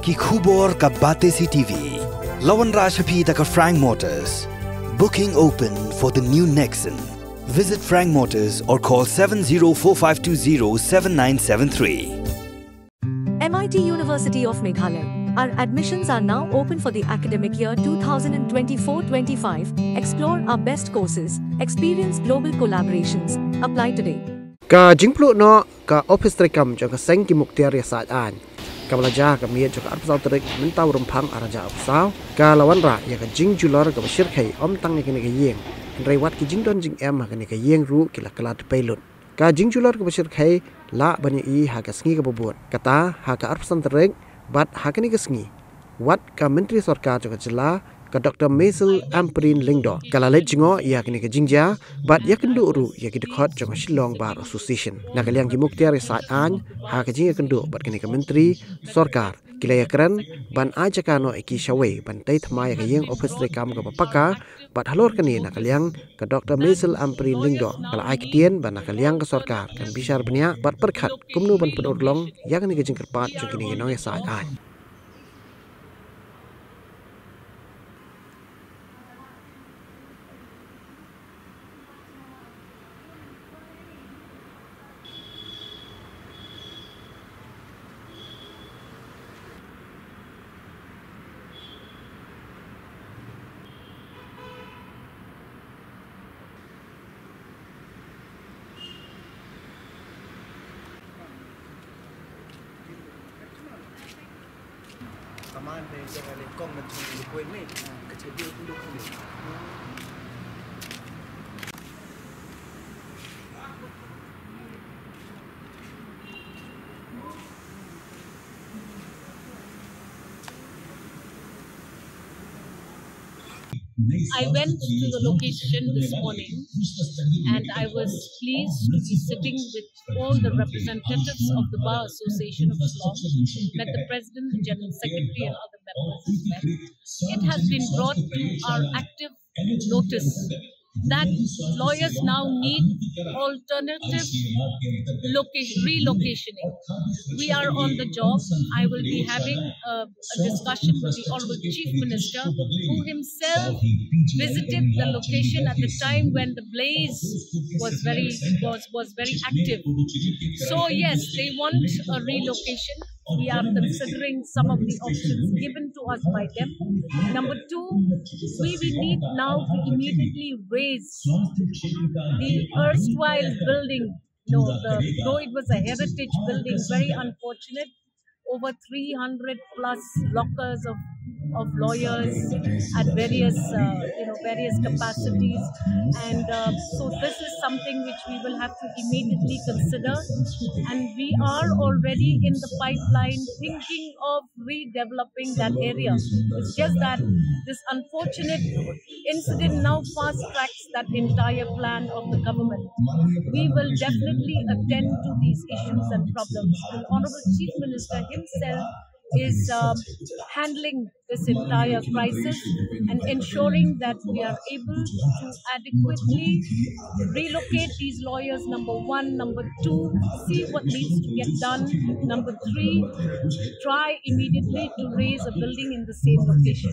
कि खुबोर का बातें सी TV Lawan Rashaphi ka Frank Motors. Booking open for the new Nexon. Visit Frank Motors or call 7045207973. MIT University of Meghalaya. Our admissions are now open for the academic year 2024-25. Explore our best courses. Experience global collaborations. Apply today. Ka jingplu no ka office Treikam jo ka seng ki muktiar ya saat an. Ka Jaka miet jo ka arpsau terik mentau rumpang araja arpsau. Ka lawan ra ya ka jing julor ka bashir kai om tang ni ka Ïing. Rewat ki jing don jing em ha ka Ïing ru ki la kala pelun. Ka jing julor ka bashir kai la bani I ha ka sngi ka bobot. Kata ha ka arpsau terik bat ha ka ni ka sngi. Wat ka menteri Sorkar jo ka jela ka Dr. Mesil Amprin Lingdo kala le jingo ya kini ka jingja bat ya kendu ru ya ki dekhot jong Shillong Bar Association na kaliang ki muktiar sa an ha ka jinga kendu bat kini ka menteri Sorkar kila ya keren ban Jaka no iki shawe ban Thymmai ka Ïing office Treikam ka papaka bat halor kini na kaliang ka Dr. Mesil Amprin Lingdo kala ai kitien ban na kaliang ka Sorkar kan bishar bania bat perkhat kumnu ban pedorlong ya kini ka jingkerpat jong kini no ya sa an. Taman ni jangan lekong macam ni kuih ni kecil dia dulu ni. I went to the location this morning and I was pleased to be sitting with all the representatives of the Bar Association of Shillong, met the President, the General Secretary and other members as well. It has been brought to our active notice that lawyers now need alternative relocationing. We are on the job. I will be having a discussion with the Honorable Chief Minister, who himself visited the location at the time when the blaze was very active. So yes, they want a relocation. We are considering some of the options given to us by them. Number two, we need now to immediately raise the erstwhile building. Though it was a heritage building, very unfortunate. Over 300 plus lockers of lawyers at various capacities, and so this is something which we will have to immediately consider, and we are already in the pipeline thinking of redeveloping that area. It's just that this unfortunate incident now fast tracks that entire plan of the government. We will definitely attend to these issues and problems. The Honorable Chief Minister himself is handling this entire crisis and ensuring that we are able to adequately relocate these lawyers, number one. Number two, see what needs to get done. Number three, try immediately to raise a building in the same location.